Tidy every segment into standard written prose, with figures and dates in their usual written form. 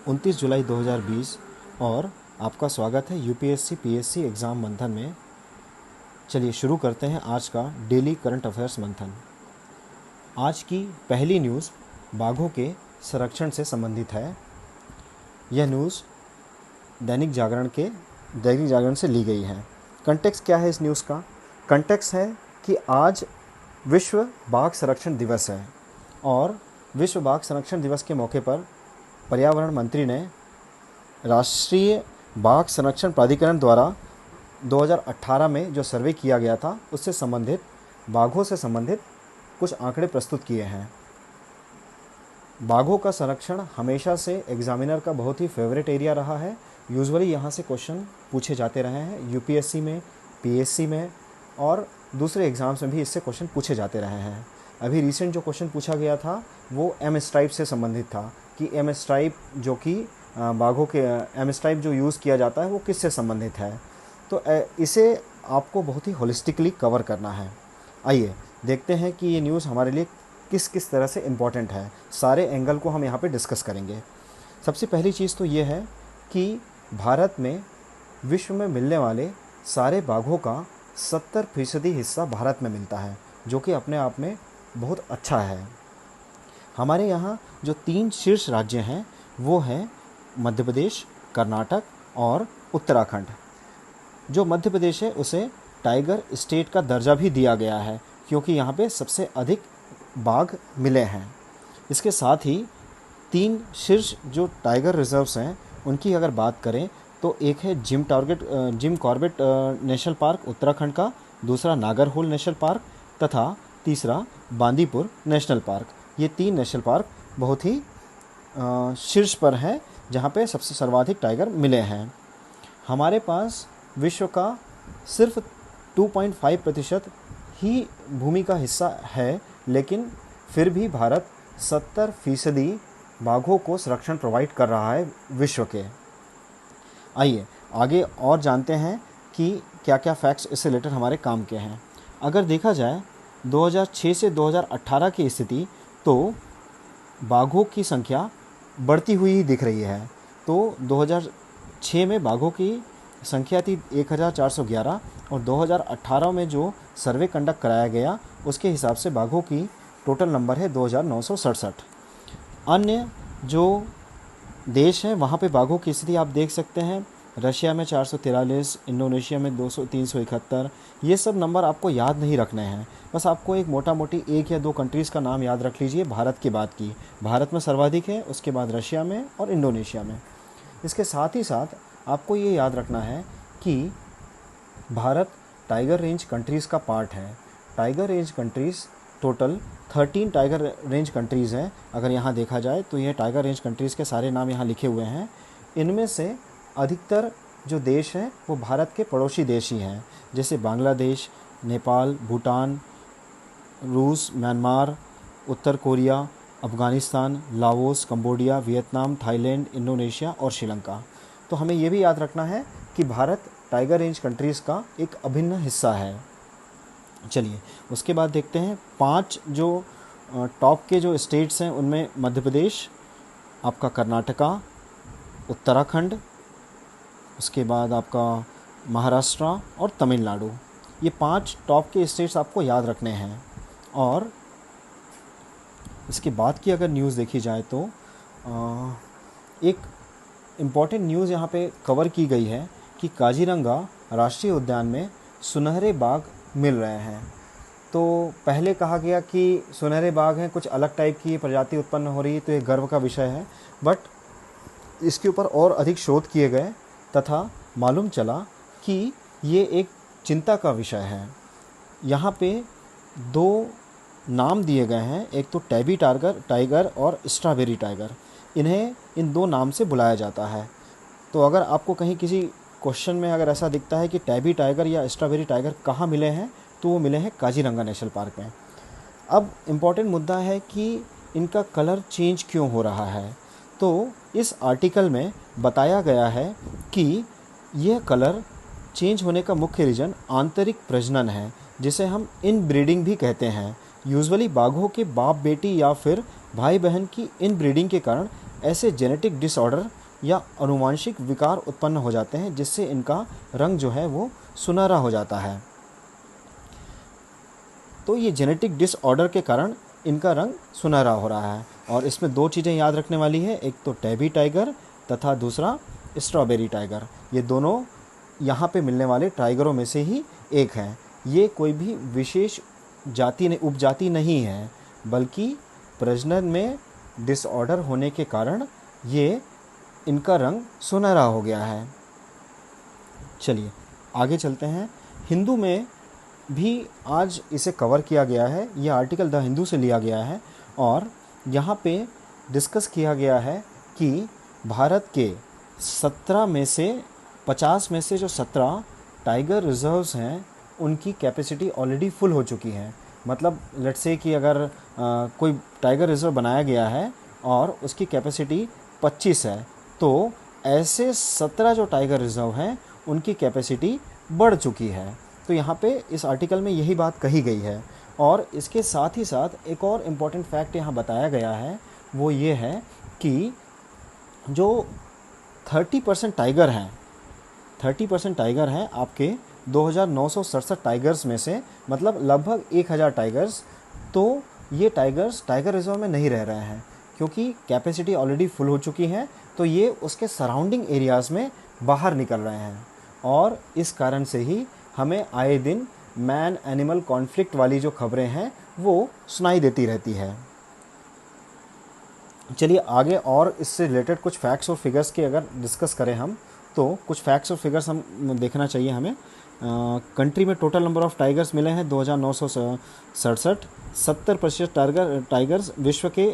29 जुलाई 2020 और आपका स्वागत है यूपीएससी पीएससी एग्ज़ाम मंथन में। चलिए शुरू करते हैं आज का डेली करंट अफेयर्स मंथन। आज की पहली न्यूज़ बाघों के संरक्षण से संबंधित है। यह न्यूज़ दैनिक जागरण से ली गई है। कंटेक्स्ट क्या है इस न्यूज़ का? कंटेक्स्ट है कि आज विश्व बाघ संरक्षण दिवस है और विश्व बाघ संरक्षण दिवस के मौके पर पर्यावरण मंत्री ने राष्ट्रीय बाघ संरक्षण प्राधिकरण द्वारा 2018 में जो सर्वे किया गया था उससे संबंधित बाघों से संबंधित कुछ आंकड़े प्रस्तुत किए हैं। बाघों का संरक्षण हमेशा से एग्जामिनर का बहुत ही फेवरेट एरिया रहा है। यूजुअली यहाँ से क्वेश्चन पूछे जाते रहे हैं। यूपीएससी में, पीएससी में और दूसरे एग्ज़ाम्स में भी इससे क्वेश्चन पूछे जाते रहे हैं। अभी रिसेंट जो क्वेश्चन पूछा गया था वो एम स्ट्राइप से संबंधित था कि एम स्ट्राइप जो कि बाघों के एम स्ट्राइप जो यूज़ किया जाता है वो किससे संबंधित है। तो इसे आपको बहुत ही होलिस्टिकली कवर करना है। आइए देखते हैं कि ये न्यूज़ हमारे लिए किस किस तरह से इम्पॉर्टेंट है। सारे एंगल को हम यहाँ पे डिस्कस करेंगे। सबसे पहली चीज़ तो ये है कि भारत में विश्व में मिलने वाले सारे बाघों का 70% हिस्सा भारत में मिलता है, जो कि अपने आप में बहुत अच्छा है। हमारे यहाँ जो 3 शीर्ष राज्य हैं वो हैं मध्य प्रदेश, कर्नाटक और उत्तराखंड। जो मध्य प्रदेश है उसे टाइगर स्टेट का दर्जा भी दिया गया है क्योंकि यहाँ पे सबसे अधिक बाघ मिले हैं। इसके साथ ही 3 शीर्ष जो टाइगर रिजर्व्स हैं उनकी अगर बात करें तो एक है Jim Corbett national park Uttarakhand का, दूसरा नागरहोल नेशनल पार्क तथा तीसरा बांदीपुर नेशनल पार्क। ये 3 नेशनल पार्क बहुत ही शीर्ष पर हैं जहाँ पे सबसे सर्वाधिक टाइगर मिले हैं। हमारे पास विश्व का सिर्फ 2.5% ही भूमि का हिस्सा है, लेकिन फिर भी भारत 70% बाघों को संरक्षण प्रोवाइड कर रहा है विश्व के। आइए आगे और जानते हैं कि क्या क्या फैक्ट्स इससे रिलेटेड हमारे काम के हैं। अगर देखा जाए 2006 से 2018 की स्थिति तो बाघों की संख्या बढ़ती हुई ही दिख रही है। तो 2006 में बाघों की संख्या थी 1411 और 2018 में जो सर्वे कंडक्ट कराया गया उसके हिसाब से बाघों की टोटल नंबर है 2967। अन्य जो देश हैं वहाँ पे बाघों की स्थिति आप देख सकते हैं। रशिया में 443, इंडोनेशिया में 371। ये सब नंबर आपको याद नहीं रखने हैं, बस आपको एक मोटा मोटी 1 या 2 कंट्रीज़ का नाम याद रख लीजिए। भारत की बात की, भारत में सर्वाधिक है, उसके बाद रशिया में और इंडोनेशिया में। इसके साथ ही साथ आपको ये याद रखना है कि भारत टाइगर रेंज कंट्रीज़ का पार्ट है। Tiger range countries total 13 tiger range countries हैं। अगर यहाँ देखा जाए तो ये टाइगर रेंज कंट्रीज़ के सारे नाम यहाँ लिखे हुए हैं। इनमें से अधिकतर जो देश हैं वो भारत के पड़ोसी देश ही हैं, जैसे बांग्लादेश, नेपाल, भूटान, रूस, म्यांमार, उत्तर Korea, Afghanistan, Laos, Cambodia, Vietnam, Thailand, Indonesia और श्रीलंका। तो हमें ये भी याद रखना है कि भारत टाइगर रेंज कंट्रीज़ का एक अभिन्न हिस्सा है। चलिए उसके बाद देखते हैं 5 जो टॉप के जो स्टेट्स हैं उनमें मध्य प्रदेश, आपका कर्नाटका, उत्तराखंड, उसके बाद आपका महाराष्ट्र और तमिलनाडु। ये 5 टॉप के स्टेट्स आपको याद रखने हैं। और इसके बाद की अगर न्यूज़ देखी जाए तो एक इम्पॉर्टेंट न्यूज़ यहाँ पे कवर की गई है कि काजीरंगा राष्ट्रीय उद्यान में सुनहरे बाघ मिल रहे हैं। तो पहले कहा गया कि सुनहरे बाघ हैं, कुछ अलग टाइप की प्रजाति उत्पन्न हो रही है, तो ये गर्व का विषय है। बट इसके ऊपर और अधिक शोध किए गए तथा मालूम चला कि ये एक चिंता का विषय है। यहाँ पे 2 नाम दिए गए हैं, एक तो टैबी टाइगर और स्ट्रॉबेरी टाइगर। इन्हें इन 2 नाम से बुलाया जाता है। तो अगर आपको कहीं किसी क्वेश्चन में अगर ऐसा दिखता है कि टैबी टाइगर या स्ट्रॉबेरी टाइगर कहाँ मिले हैं, तो वो मिले हैं काजीरंगा नेशनल पार्क में। अब इम्पॉर्टेंट मुद्दा है कि इनका कलर चेंज क्यों हो रहा है। तो इस आर्टिकल में बताया गया है कि यह कलर चेंज होने का मुख्य रीज़न आंतरिक प्रजनन है, जिसे हम इनब्रीडिंग भी कहते हैं। यूजुअली बाघों के बाप बेटी या फिर भाई बहन की इनब्रीडिंग के कारण ऐसे जेनेटिक डिसऑर्डर या आनुवांशिक विकार उत्पन्न हो जाते हैं जिससे इनका रंग जो है वो सुनहरा हो जाता है। तो ये जेनेटिक डिसऑर्डर के कारण इनका रंग सुनहरा हो रहा है। और इसमें दो चीज़ें याद रखने वाली है, एक तो टैबी टाइगर तथा दूसरा स्ट्रॉबेरी टाइगर। ये दोनों यहाँ पे मिलने वाले टाइगरों में से ही एक हैं। ये कोई भी विशेष जाति उपजाति नहीं है, बल्कि प्रजनन में डिसऑर्डर होने के कारण ये इनका रंग सुनहरा हो गया है। चलिए आगे चलते हैं। हिंदू में भी आज इसे कवर किया गया है। यह आर्टिकल द हिंदू से लिया गया है और यहाँ पे डिस्कस किया गया है कि भारत के 17 में से 50 में से जो 17 टाइगर रिजर्व्स हैं उनकी कैपेसिटी ऑलरेडी फुल हो चुकी है। मतलब लेट्स से कि अगर कोई टाइगर रिजर्व बनाया गया है और उसकी कैपेसिटी 25 है, तो ऐसे 17 जो टाइगर रिजर्व हैं उनकी कैपेसिटी बढ़ चुकी है। तो यहाँ पे इस आर्टिकल में यही बात कही गई है। और इसके साथ ही साथ एक और इम्पॉर्टेंट फैक्ट यहाँ बताया गया है, वो ये है कि जो 30% टाइगर हैं 30% टाइगर हैं आपके 2967 टाइगर्स में से, मतलब लगभग 1000 टाइगर्स, तो ये टाइगर्स टाइगर रिजर्व में नहीं रह रहे हैं क्योंकि कैपेसिटी ऑलरेडी फुल हो चुकी है। तो ये उसके सराउंडिंग एरियाज़ में बाहर निकल रहे हैं और इस कारण से ही हमें आए दिन मैन एनिमल कॉन्फ्लिक्ट वाली जो खबरें हैं वो सुनाई देती रहती है। चलिए आगे और इससे रिलेटेड कुछ फैक्ट्स और फिगर्स के अगर डिस्कस करें हम, तो कुछ फैक्ट्स और फिगर्स हम देखना चाहिए हमें। कंट्री में टोटल नंबर ऑफ टाइगर्स मिले हैं 2967। 70% टाइगर्स विश्व के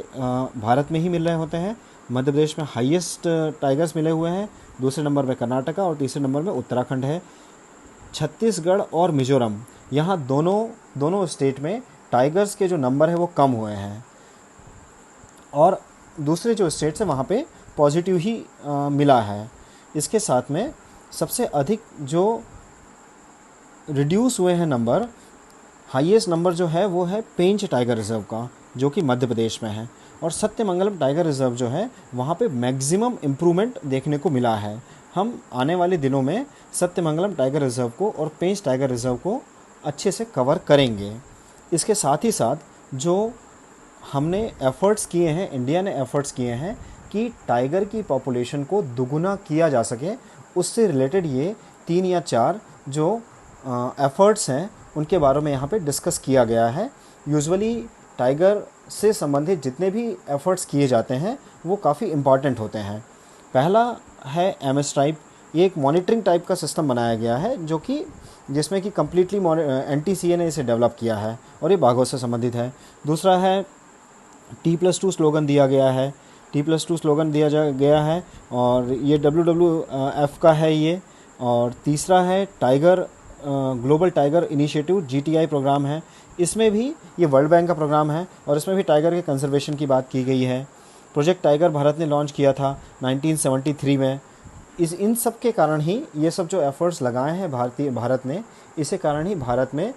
भारत में ही मिल रहे होते हैं। मध्य प्रदेश में हाईएस्ट टाइगर्स मिले हुए हैं, दूसरे नंबर पे कर्नाटका और तीसरे नंबर में उत्तराखंड है। छत्तीसगढ़ और मिजोरम, यहाँ दोनों स्टेट में टाइगर्स के जो नंबर है वो कम हुए हैं और दूसरे जो स्टेट्स हैं वहाँ पे पॉजिटिव ही मिला है। इसके साथ में सबसे अधिक जो रिड्यूस हुए हैं नंबर, हाईएस्ट नंबर जो है वो है पेंच टाइगर रिजर्व का, जो कि मध्य प्रदेश में है। और सत्यमंगलम टाइगर रिजर्व जो है वहाँ पे मैक्सिमम इम्प्रूवमेंट देखने को मिला है। हम आने वाले दिनों में सत्यमंगलम टाइगर रिजर्व को और पेंच टाइगर रिजर्व को अच्छे से कवर करेंगे। इसके साथ ही साथ जो हमने एफ़र्ट्स किए हैं, इंडिया ने एफ़र्ट्स किए हैं कि टाइगर की पॉपुलेशन को दुगुना किया जा सके, उससे रिलेटेड ये 3 या 4 जो एफ़र्ट्स हैं उनके बारे में यहाँ पे डिस्कस किया गया है। यूजुअली टाइगर से संबंधित जितने भी एफ़र्ट्स किए जाते हैं वो काफ़ी इम्पॉर्टेंट होते हैं। पहला है MS टाइप, ये एक मॉनिटरिंग टाइप का सिस्टम बनाया गया है जो कि जिसमें कि कम्प्लीटली NTCA ने इसे डेवलप किया है और ये बाघों से संबंधित है। दूसरा है T+2 स्लोगन दिया गया है, T+2 स्लोगन दिया गया है और ये WWF का है ये। और तीसरा है tiger global tiger initiative GTI program है, इसमें भी ये वर्ल्ड बैंक का प्रोग्राम है और इसमें भी टाइगर के कंजर्वेशन की बात की गई है। प्रोजेक्ट टाइगर भारत ने लॉन्च किया था 1973 में। इन सब के कारण ही ये सब जो एफ़र्ट्स लगाए हैं भारत ने, इसी कारण ही भारत में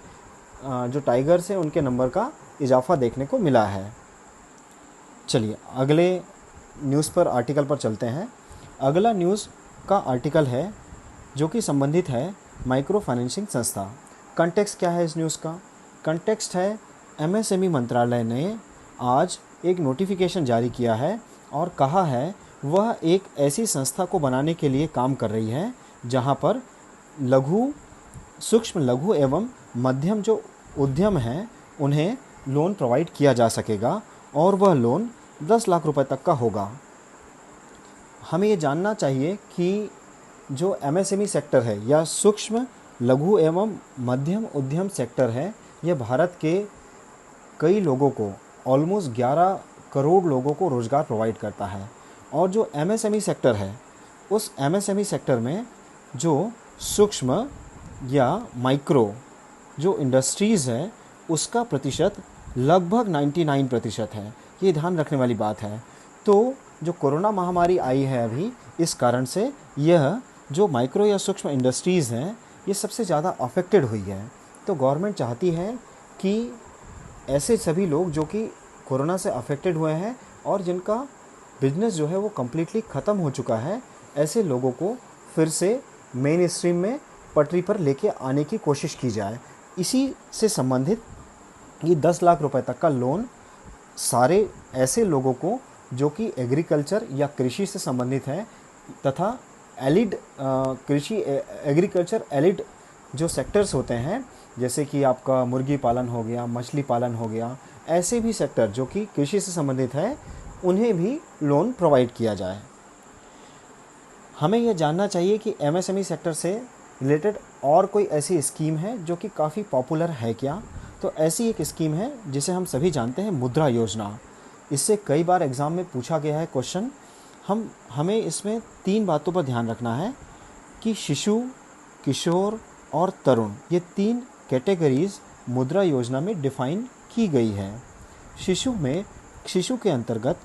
जो टाइगर्स हैं उनके नंबर का इजाफा देखने को मिला है। चलिए अगले न्यूज़ पर आर्टिकल पर चलते हैं। अगला न्यूज़ का आर्टिकल है जो कि संबंधित है माइक्रो फाइनेंसिंग संस्था। कंटेक्स्ट क्या है इस न्यूज़ का? कंटेक्स्ट है MSME मंत्रालय ने आज एक नोटिफिकेशन जारी किया है और कहा है वह एक ऐसी संस्था को बनाने के लिए काम कर रही है जहां पर सूक्ष्म लघु एवं मध्यम जो उद्यम हैं उन्हें लोन प्रोवाइड किया जा सकेगा और वह लोन 10 लाख रुपए तक का होगा। हमें ये जानना चाहिए कि जो MSME सेक्टर है या सूक्ष्म लघु एवं मध्यम उद्यम सेक्टर है, यह भारत के कई लोगों को ऑलमोस्ट 11 करोड़ लोगों को रोज़गार प्रोवाइड करता है। और जो MSME सेक्टर है, उस MSME सेक्टर में जो सूक्ष्म या माइक्रो जो इंडस्ट्रीज़ है उसका प्रतिशत लगभग 99% है। ये ध्यान रखने वाली बात है। तो जो कोरोना महामारी आई है अभी, इस कारण से यह जो माइक्रो या सूक्ष्म इंडस्ट्रीज़ हैं ये सबसे ज़्यादा अफेक्टेड हुई है। तो गवर्नमेंट चाहती है कि ऐसे सभी लोग जो कि कोरोना से अफेक्टेड हुए हैं और जिनका बिजनेस जो है वो कम्प्लीटली ख़त्म हो चुका है, ऐसे लोगों को फिर से मेन स्ट्रीम में पटरी पर लेके आने की कोशिश की जाए। इसी से संबंधित ये 10 लाख रुपए तक का लोन सारे ऐसे लोगों को जो कि एग्रीकल्चर या कृषि से संबंधित हैं तथा एलिड कृषि एग्रीकल्चर एलिड जो सेक्टर्स होते हैं, जैसे कि आपका मुर्गी पालन हो गया, मछली पालन हो गया, ऐसे भी सेक्टर जो कि कृषि से संबंधित है, उन्हें भी लोन प्रोवाइड किया जाए। हमें यह जानना चाहिए कि एमएसएमई सेक्टर से रिलेटेड और कोई ऐसी स्कीम है जो कि काफ़ी पॉपुलर है क्या? तो ऐसी एक स्कीम है जिसे हम सभी जानते हैं, मुद्रा योजना। इससे कई बार एग्ज़ाम में पूछा गया है क्वेश्चन। हमें इसमें 3 बातों पर ध्यान रखना है कि शिशु, किशोर और तरुण, ये 3 कैटेगरीज मुद्रा योजना में डिफ़ाइन की गई है। शिशु के अंतर्गत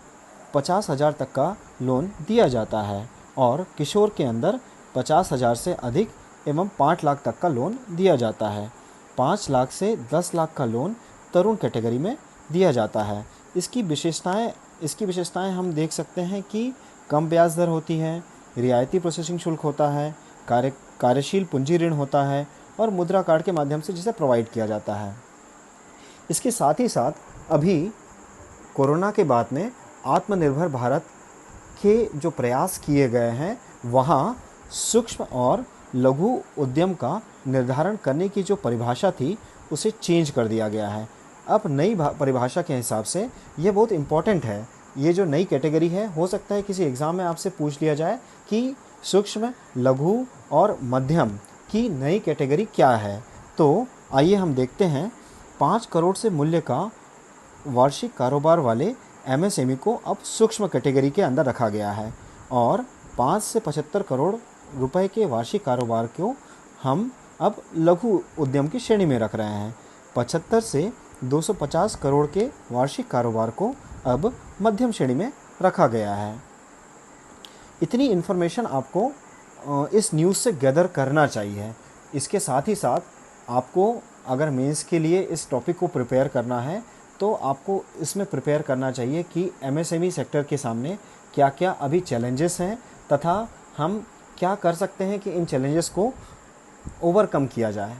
50,000 तक का लोन दिया जाता है और किशोर के अंदर 50,000 से अधिक एवं 5 लाख तक का लोन दिया जाता है। 5 लाख से 10 लाख का लोन तरुण कैटेगरी में दिया जाता है। इसकी विशेषताएं हम देख सकते हैं कि कम ब्याज दर होती है, रियायती प्रोसेसिंग शुल्क होता है, कार्यशील पूंजी ऋण होता है और मुद्रा कार्ड के माध्यम से जिसे प्रोवाइड किया जाता है। इसके साथ ही साथ अभी कोरोना के बाद में आत्मनिर्भर भारत के जो प्रयास किए गए हैं, वहाँ सूक्ष्म और लघु उद्यम का निर्धारण करने की जो परिभाषा थी उसे चेंज कर दिया गया है। अब नई परिभाषा के हिसाब से ये बहुत इम्पॉर्टेंट है। ये जो नई कैटेगरी है, हो सकता है किसी एग्ज़ाम में आपसे पूछ लिया जाए कि सूक्ष्म, लघु और मध्यम की नई कैटेगरी क्या है। तो आइए हम देखते हैं। 5 करोड़ से मूल्य का वार्षिक कारोबार वाले एमएसएमई को अब सूक्ष्म कैटेगरी के अंदर रखा गया है और 5 से 75 करोड़ रुपए के वार्षिक कारोबार को हम अब लघु उद्यम की श्रेणी में रख रहे हैं। 75 से 250 करोड़ के वार्षिक कारोबार को अब मध्यम श्रेणी में रखा गया है। इतनी इन्फॉर्मेशन आपको इस न्यूज़ से गैदर करना चाहिए। इसके साथ ही साथ आपको अगर मेंस के लिए इस टॉपिक को प्रिपेयर करना है तो आपको इसमें प्रिपेयर करना चाहिए कि एमएसएमई सेक्टर के सामने क्या क्या अभी चैलेंजेस हैं तथा हम क्या कर सकते हैं कि इन चैलेंजेस को ओवरकम किया जाए।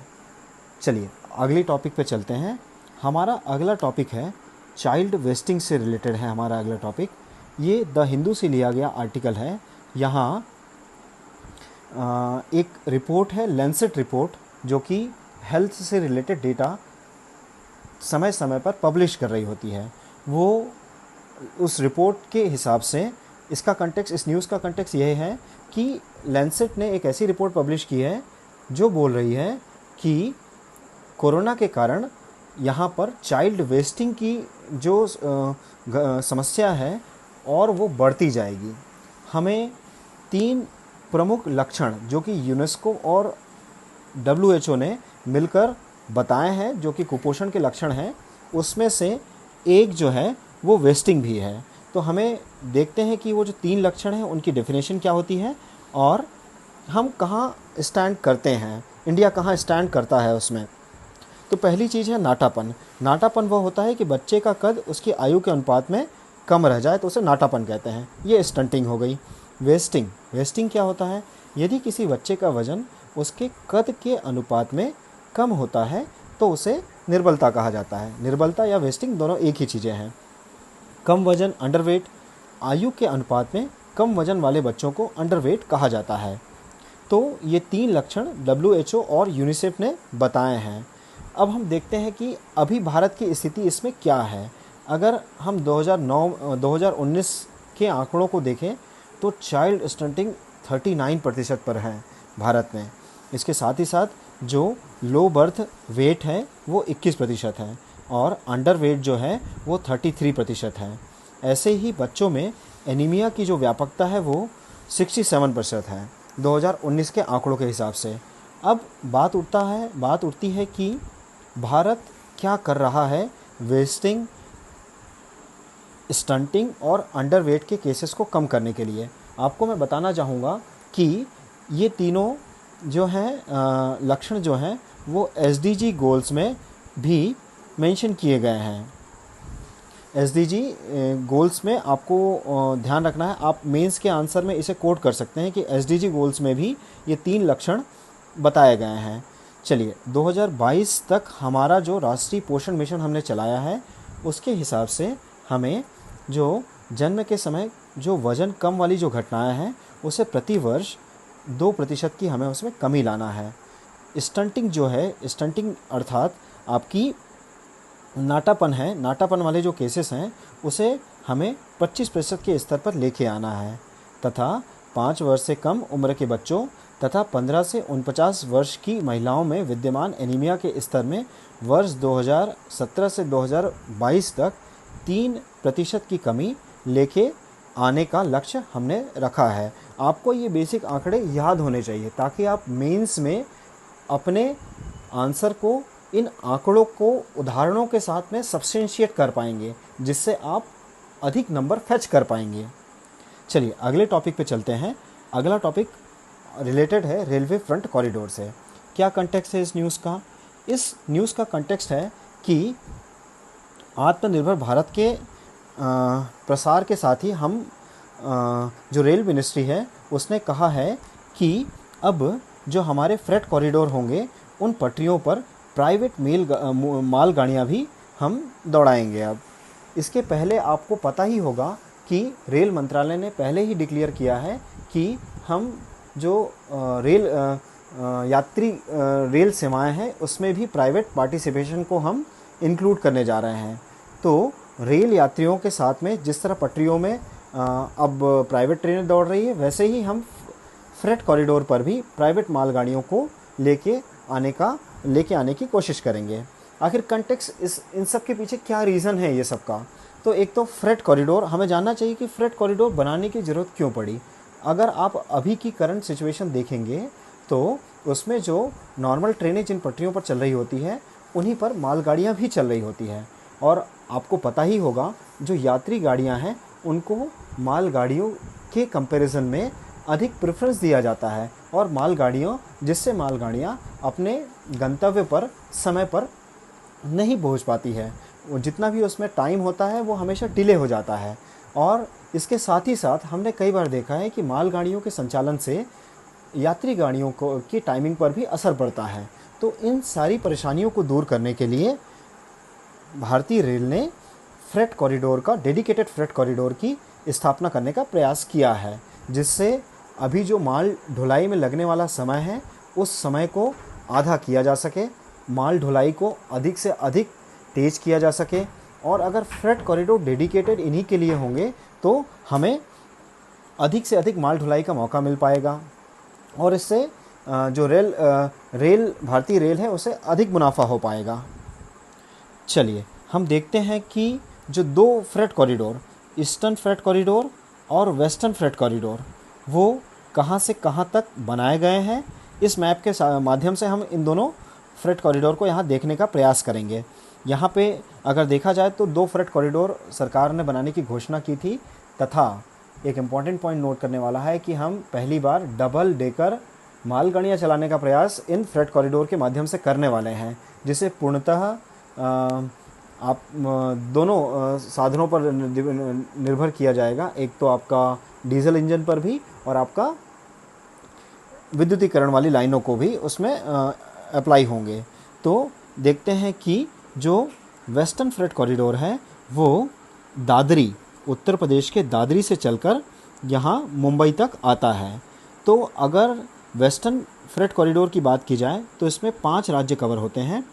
चलिए अगली टॉपिक पे चलते हैं। हमारा अगला टॉपिक है चाइल्ड वेस्टिंग से रिलेटेड है हमारा अगला टॉपिक। ये द हिंदू से लिया गया आर्टिकल है। यहाँ एक रिपोर्ट है, लैंसेट रिपोर्ट, जो कि हेल्थ से रिलेटेड डेटा समय समय पर पब्लिश कर रही होती है। वो उस रिपोर्ट के हिसाब से इसका कंटेक्स्ट, इस न्यूज़ का कंटेक्स्ट यह है कि लैंसेट ने एक ऐसी रिपोर्ट पब्लिश की है जो बोल रही है कि कोरोना के कारण यहाँ पर चाइल्ड वेस्टिंग की जो समस्या है और वो बढ़ती जाएगी। हमें 3 प्रमुख लक्षण जो कि यूनेस्को और WHO ने मिलकर बताए हैं जो कि कुपोषण के लक्षण हैं, उसमें से एक जो है वो वेस्टिंग भी है। तो हमें देखते हैं कि वो जो 3 लक्षण हैं उनकी डेफिनेशन क्या होती है और हम कहाँ स्टैंड करते हैं, इंडिया कहाँ स्टैंड करता है उसमें। तो पहली चीज़ है नाटापन। नाटापन वो होता है कि बच्चे का कद उसकी आयु के अनुपात में कम रह जाए तो उसे नाटापन कहते हैं। ये स्टंटिंग हो गई। वेस्टिंग क्या होता है? यदि किसी बच्चे का वजन उसके कद के अनुपात में कम होता है तो उसे निर्बलता कहा जाता है। निर्बलता या वेस्टिंग दोनों एक ही चीज़ें हैं। कम वजन, अंडरवेट, आयु के अनुपात में कम वजन वाले बच्चों को अंडरवेट कहा जाता है। तो ये 3 लक्षण WHO और यूनिसेफ ने बताए हैं। अब हम देखते हैं कि अभी भारत की स्थिति इसमें क्या है। अगर हम 2019 के आंकड़ों को देखें तो चाइल्ड स्टंटिंग 39% पर है भारत में। इसके साथ ही साथ जो लो बर्थ वेट है वो 21% है और अंडर वेट जो है वो 33% है। ऐसे ही बच्चों में एनीमिया की जो व्यापकता है वो 67% है 2019 के आंकड़ों के हिसाब से। अब बात उठती है कि भारत क्या कर रहा है वेस्टिंग, स्टंटिंग और अंडरवेट के केसेस को कम करने के लिए। आपको मैं बताना चाहूँगा कि ये तीनों जो हैं लक्षण जो हैं वो SDG गोल्स में भी मेंशन किए गए हैं। एसडीजी गोल्स में आपको ध्यान रखना है। आप मेंस के आंसर में इसे कोट कर सकते हैं कि एसडीजी गोल्स में भी ये 3 लक्षण बताए गए हैं। चलिए 2022 तक हमारा जो राष्ट्रीय पोषण मिशन हमने चलाया है उसके हिसाब से हमें जो जन्म के समय जो वज़न कम वाली जो घटनाएं हैं उसे प्रति वर्ष 2% की हमें उसमें कमी लाना है। स्टंटिंग जो है, स्टंटिंग अर्थात आपकी नाटापन है, नाटापन वाले जो केसेस हैं उसे हमें 25% के स्तर पर लेके आना है तथा 5 वर्ष से कम उम्र के बच्चों तथा 15 से 49 वर्ष की महिलाओं में विद्यमान एनीमिया के स्तर में वर्ष 2017 से 2022 तक 3% की कमी लेके आने का लक्ष्य हमने रखा है। आपको ये बेसिक आंकड़े याद होने चाहिए ताकि आप मेंस में अपने आंसर को इन आंकड़ों को उदाहरणों के साथ में सब्सटेंशिएट कर पाएंगे, जिससे आप अधिक नंबर फेच कर पाएंगे। चलिए अगले टॉपिक पे चलते हैं। अगला टॉपिक रिलेटेड है रेलवे फ्रंट कॉरिडोर से। क्या कंटेक्स्ट है इस न्यूज़ का? इस न्यूज़ का कंटेक्स्ट है कि आत्मनिर्भर भारत के प्रसार के साथ ही हम जो रेल मिनिस्ट्री है उसने कहा है कि अब जो हमारे फ्रेट कॉरिडोर होंगे उन पटरियों पर प्राइवेट मालगाड़ियाँ भी हम दौड़ाएंगे। अब इसके पहले आपको पता ही होगा कि रेल मंत्रालय ने पहले ही डिक्लेयर किया है कि हम जो यात्री रेल सेवाएं हैं उसमें भी प्राइवेट पार्टिसिपेशन को हम इंक्लूड करने जा रहे हैं। तो रेल यात्रियों के साथ में जिस तरह पटरियों में अब प्राइवेट ट्रेनें दौड़ रही है, वैसे ही हम फ्रेट कॉरिडोर पर भी प्राइवेट मालगाड़ियों को लेके आने की कोशिश करेंगे। आखिर कंटेक्स्ट इन सब के पीछे क्या रीज़न है ये सब का? तो एक तो फ्रेट कॉरिडोर, हमें जानना चाहिए कि फ्रेट कॉरिडोर बनाने की ज़रूरत क्यों पड़ी। अगर आप अभी की करंट सिचुएशन देखेंगे तो उसमें जो नॉर्मल ट्रेनें जिन पटरियों पर चल रही होती है उन्हीं पर मालगाड़ियाँ भी चल रही होती हैं, और आपको पता ही होगा जो यात्री गाड़ियाँ हैं उनको मालगाड़ियों के कंपैरिजन में अधिक प्रेफरेंस दिया जाता है, और जिससे मालगाड़ियाँ अपने गंतव्य पर समय पर नहीं पहुंच पाती है। वो जितना भी उसमें टाइम होता है वो हमेशा डिले हो जाता है। और इसके साथ ही साथ हमने कई बार देखा है कि मालगाड़ियों के संचालन से यात्री गाड़ियों की टाइमिंग पर भी असर पड़ता है। तो इन सारी परेशानियों को दूर करने के लिए भारतीय रेल ने फ्रेट कॉरिडोर का डेडिकेटेड फ्रेट कॉरिडोर की स्थापना करने का प्रयास किया है, जिससे अभी जो माल ढुलाई में लगने वाला समय है उस समय को आधा किया जा सके, माल ढुलाई को अधिक से अधिक तेज़ किया जा सके। और अगर फ्रेट कॉरिडोर डेडिकेटेड इन्हीं के लिए होंगे तो हमें अधिक से अधिक माल ढुलाई का मौका मिल पाएगा, और इससे जो भारतीय रेल है उसे अधिक मुनाफा हो पाएगा। चलिए हम देखते हैं कि जो 2 freight corridor, eastern freight corridor और वेस्टर्न फ्रेट कॉरिडोर, वो कहाँ से कहाँ तक बनाए गए हैं। इस मैप के माध्यम से हम इन दोनों फ्रेट कॉरिडोर को यहाँ देखने का प्रयास करेंगे। यहाँ पे अगर देखा जाए तो 2 फ्रेट कॉरिडोर सरकार ने बनाने की घोषणा की थी, तथा एक इम्पॉर्टेंट पॉइंट नोट करने वाला है कि हम पहली बार डबल डेकर मालगाड़ियाँ चलाने का प्रयास इन फ्रेट कॉरिडोर के माध्यम से करने वाले हैं, जिसे पूर्णतः आप दोनों साधनों पर निर्भर किया जाएगा। एक तो आपका डीजल इंजन पर भी और आपका विद्युतीकरण वाली लाइनों को भी उसमें अप्लाई होंगे। तो देखते हैं कि जो वेस्टर्न फ्रेट कॉरिडोर है वो दादरी, उत्तर प्रदेश के दादरी से चलकर यहाँ मुंबई तक आता है। तो अगर वेस्टर्न फ्रेट कॉरिडोर की बात की जाए तो इसमें 5 राज्य कवर होते हैं।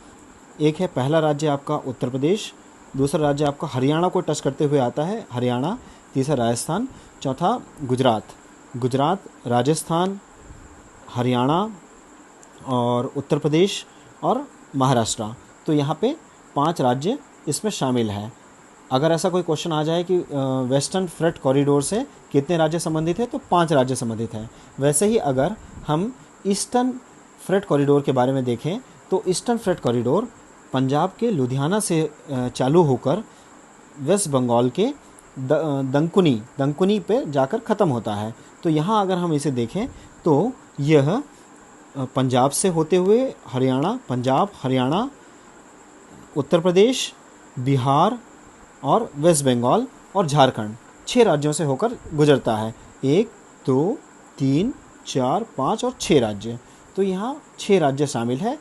एक है, पहला राज्य आपका उत्तर प्रदेश, दूसरा राज्य आपका हरियाणा को टच करते हुए आता है, हरियाणा, तीसरा राजस्थान, चौथा गुजरात, राजस्थान, हरियाणा और उत्तर प्रदेश और महाराष्ट्र। तो यहाँ पे 5 राज्य इसमें शामिल हैं। अगर ऐसा कोई क्वेश्चन आ जाए कि वेस्टर्न फ्रेट कॉरिडोर से कितने राज्य संबंधित हैं, तो 5 राज्य संबंधित हैं। वैसे ही अगर हम ईस्टर्न फ्रेट कॉरिडोर के बारे में देखें तो ईस्टर्न फ्रेट कॉरिडोर पंजाब के लुधियाना से चालू होकर वेस्ट बंगाल के दंकुनी पे जाकर ख़त्म होता है। तो यहाँ अगर हम इसे देखें तो यह पंजाब से होते हुए हरियाणा, उत्तर प्रदेश, बिहार, और वेस्ट बंगाल और झारखंड 6 राज्यों से होकर गुजरता है। 1, 2, 3, 4, 5 और 6 राज्य। तो यहाँ 6 राज्य शामिल है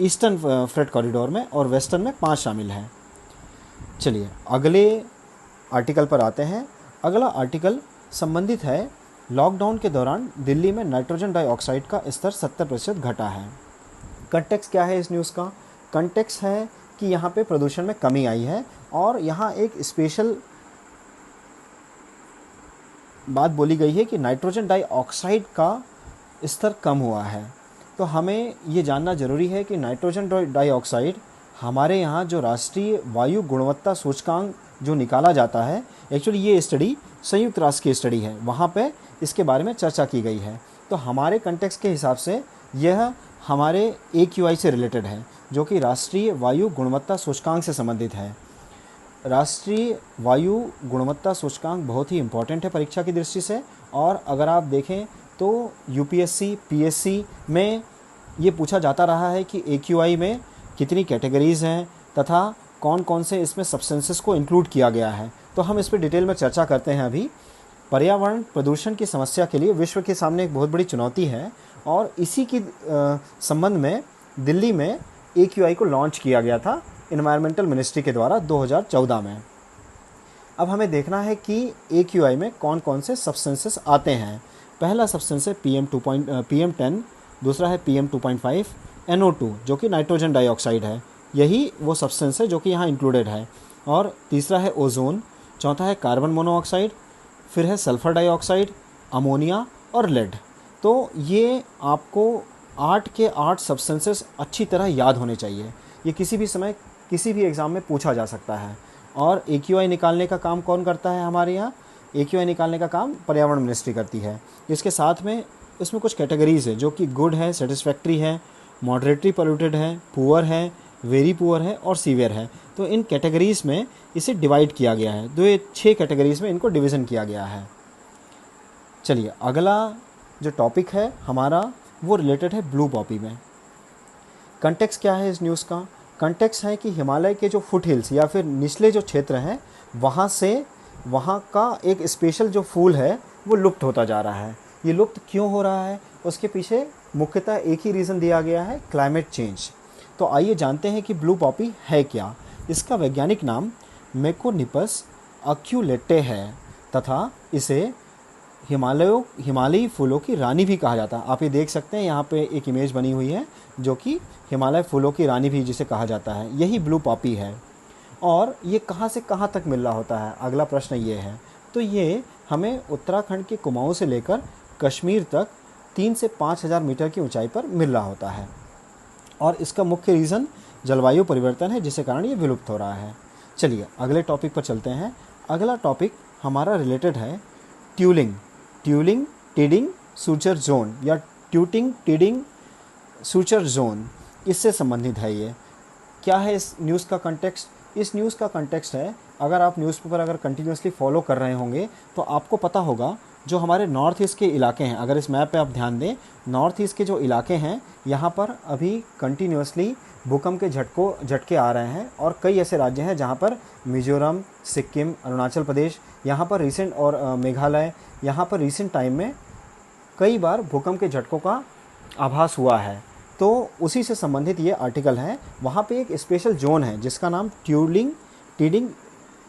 ईस्टर्न फ्रेट कॉरिडोर में, और वेस्टर्न में 5 शामिल है। चलिए अगले आर्टिकल पर आते हैं। अगला आर्टिकल संबंधित है लॉकडाउन के दौरान दिल्ली में नाइट्रोजन डाइऑक्साइड का स्तर 70% घटा है। कंटेक्स्ट क्या है इस न्यूज़ का? कंटेक्स्ट है कि यहाँ पे प्रदूषण में कमी आई है, और यहाँ एक स्पेशल बात बोली गई है कि नाइट्रोजन डाइऑक्साइड का स्तर कम हुआ है। तो हमें ये जानना ज़रूरी है कि नाइट्रोजन डाइऑक्साइड हमारे यहाँ जो राष्ट्रीय वायु गुणवत्ता सूचकांक जो निकाला जाता है, एक्चुअली ये स्टडी संयुक्त राष्ट्र की स्टडी है, वहाँ पे इसके बारे में चर्चा की गई है। तो हमारे कंटेक्स्ट के हिसाब से यह हमारे AQI से रिलेटेड है, जो कि राष्ट्रीय वायु गुणवत्ता सूचकांक से संबंधित है। राष्ट्रीय वायु गुणवत्ता सूचकांक बहुत ही इम्पॉर्टेंट है परीक्षा की दृष्टि से, और अगर आप देखें तो UPSC PSC में ये पूछा जाता रहा है कि AQI में कितनी कैटेगरीज़ हैं तथा कौन कौन से इसमें सब्सटेंसेस को इंक्लूड किया गया है। तो हम इस पर डिटेल में चर्चा करते हैं अभी। पर्यावरण प्रदूषण की समस्या के लिए विश्व के सामने एक बहुत बड़ी चुनौती है, और इसी की संबंध में दिल्ली में AQI को लॉन्च किया गया था इन्वायरमेंटल मिनिस्ट्री के द्वारा 2014 में। अब हमें देखना है कि AQI में कौन कौन से सब्सटेंसेस आते हैं। पहला सब्सटेंस है PM10, दूसरा है PM2.5, NO2 जो कि नाइट्रोजन डाइऑक्साइड है, यही वो सब्सटेंस है जो कि यहाँ इंक्लूडेड है, और तीसरा है ओजोन, चौथा है कार्बन मोनोऑक्साइड, फिर है सल्फर डाइऑक्साइड, अमोनिया और लेड। तो ये आपको 8 के 8 सब्सटेंसेस अच्छी तरह याद होने चाहिए। ये किसी भी समय किसी भी एग्ज़ाम में पूछा जा सकता है। और AQI निकालने का काम कौन करता है हमारे यहाँ? AQI निकालने का काम पर्यावरण मिनिस्ट्री करती है। इसके साथ में इसमें कुछ कैटेगरीज़ है जो कि गुड है, सेटिस्फैक्ट्री है, मॉडरेटली पोल्यूटेड है, पुअर है, वेरी पुअर है और सीवियर है। तो इन कैटेगरीज़ में इसे डिवाइड किया गया है, 6 कैटेगरीज़ में इनको डिवीज़न किया गया है। चलिए अगला जो टॉपिक है हमारा वो रिलेटेड है ब्लू पॉपी में। कंटेक्स्ट क्या है इस न्यूज़ का? कंटेक्स्ट है कि हिमालय के जो फुट हिल्स या फिर निचले जो क्षेत्र हैं वहाँ का एक स्पेशल जो फूल है वो लुप्त होता जा रहा है। ये लुप्त क्यों हो रहा है? उसके पीछे मुख्यतः एक ही रीज़न दिया गया है, क्लाइमेट चेंज। तो आइए जानते हैं कि ब्लू पॉपी है क्या। इसका वैज्ञानिक नाम मेकोनिपस अक्यूलेटे है तथा इसे हिमालयी फूलों की रानी भी कहा जाता है। आप ये देख सकते हैं, यहाँ पे एक इमेज बनी हुई है जो कि हिमालय फूलों की रानी भी जिसे कहा जाता है, यही ब्लू पॉपी है। और ये कहाँ से कहाँ तक मिल रहा होता है, अगला प्रश्न ये है। तो ये हमें उत्तराखंड के कुमाऊं से लेकर कश्मीर तक 3 से 5,000 मीटर की ऊंचाई पर मिल रहा होता है, और इसका मुख्य रीज़न जलवायु परिवर्तन है, जिसके कारण ये विलुप्त हो रहा है। चलिए अगले टॉपिक पर चलते हैं। अगला टॉपिक हमारा रिलेटेड है ट्यूलिंग टीडिंग सूचर जोन या ट्यूटिंग टीडिंग सूचर जोन, इससे संबंधित है। ये क्या है इस न्यूज़ का कंटेक्स्ट? इस न्यूज़ का कंटेक्स्ट है, अगर आप न्यूज़पेपर अगर कंटिन्यूसली फॉलो कर रहे होंगे तो आपको पता होगा जो हमारे नॉर्थ ईस्ट के इलाके हैं, अगर इस मैप पे आप ध्यान दें, नॉर्थ ईस्ट के जो इलाके हैं यहाँ पर अभी कंटिन्यूसली भूकंप के झटके आ रहे हैं, और कई ऐसे राज्य हैं जहाँ पर मिजोरम, सिक्किम, अरुणाचल प्रदेश, यहाँ पर रिसेंट और मेघालय, यहाँ पर रिसेंट टाइम में कई बार भूकंप के झटकों का आभास हुआ है। तो उसी से संबंधित ये आर्टिकल है। वहाँ पे एक स्पेशल जोन है जिसका नाम ट्यूलिंग टीडिंग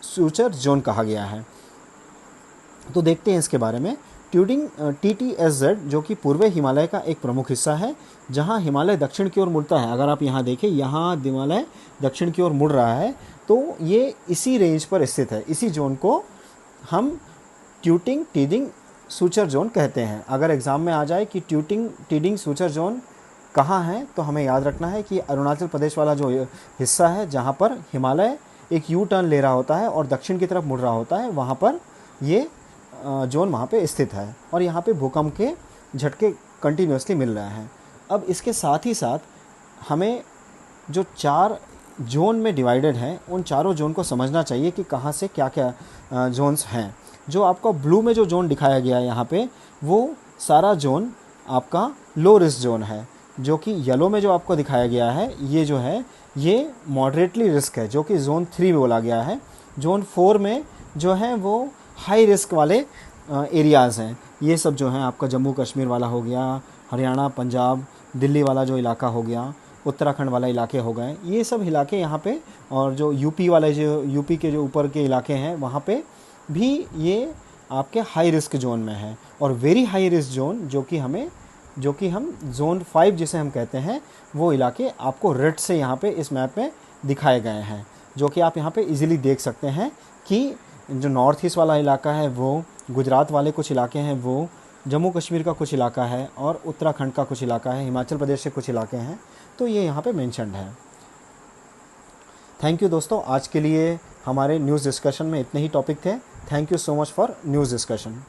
सूचर जोन कहा गया है। तो देखते हैं इसके बारे में। ट्यूडिंग TTSZ जो कि पूर्वी हिमालय का एक प्रमुख हिस्सा है, जहाँ हिमालय दक्षिण की ओर मुड़ता है। अगर आप यहाँ देखें, यहाँ हिमालय दक्षिण की ओर मुड़ रहा है, तो ये इसी रेंज पर स्थित है। इसी जोन को हम ट्यूटिंग टीडिंग सूचर जोन कहते हैं। अगर एग्ज़ाम में आ जाए कि ट्यूटिंग टीडिंग सूचर जोन कहाँ है, तो हमें याद रखना है कि अरुणाचल प्रदेश वाला जो हिस्सा है जहाँ पर हिमालय एक यू टर्न ले रहा होता है और दक्षिण की तरफ मुड़ रहा होता है, वहाँ पर ये जोन वहाँ पे स्थित है, और यहाँ पे भूकंप के झटके कंटिन्यूसली मिल रहे हैं। अब इसके साथ ही साथ हमें जो 4 जोन में डिवाइडेड हैं, उन चारों जोन को समझना चाहिए कि कहाँ से क्या क्या जोन्स हैं। जो आपका ब्लू में जो जोन दिखाया गया है यहाँ पे, वो सारा जोन आपका लो रिस्क जोन है। जो कि येलो में जो आपको दिखाया गया है, ये जो है ये मॉडरेटली रिस्क है, जो कि जोन 3 में बोला गया है। जोन 4 में जो है वो हाई रिस्क वाले एरियाज़ हैं। ये सब जो हैं आपका जम्मू कश्मीर वाला हो गया, हरियाणा, पंजाब, दिल्ली वाला जो इलाका हो गया, उत्तराखंड वाला इलाके हो गए, ये सब इलाके यहाँ पे, और जो यूपी वाले, जो यूपी के जो ऊपर के इलाके हैं वहाँ पे भी ये आपके हाई रिस्क जोन में है। और वेरी हाई रिस्क जोन जो कि हम जोन 5 जिसे हम कहते हैं, वो इलाके आपको रेड से यहाँ पे इस मैप में दिखाए गए हैं, जो कि आप यहाँ पे इजीली देख सकते हैं कि जो नॉर्थ ईस्ट वाला इलाका है वो, गुजरात वाले कुछ इलाके हैं वो, जम्मू कश्मीर का कुछ इलाका है, और उत्तराखंड का कुछ इलाका है, हिमाचल प्रदेश के कुछ इलाके हैं, तो ये यहाँ पे मेंशन्ड है। थैंक यू दोस्तों, आज के लिए हमारे न्यूज़ डिस्कशन में इतने ही टॉपिक थे। Thank you so much for news discussion.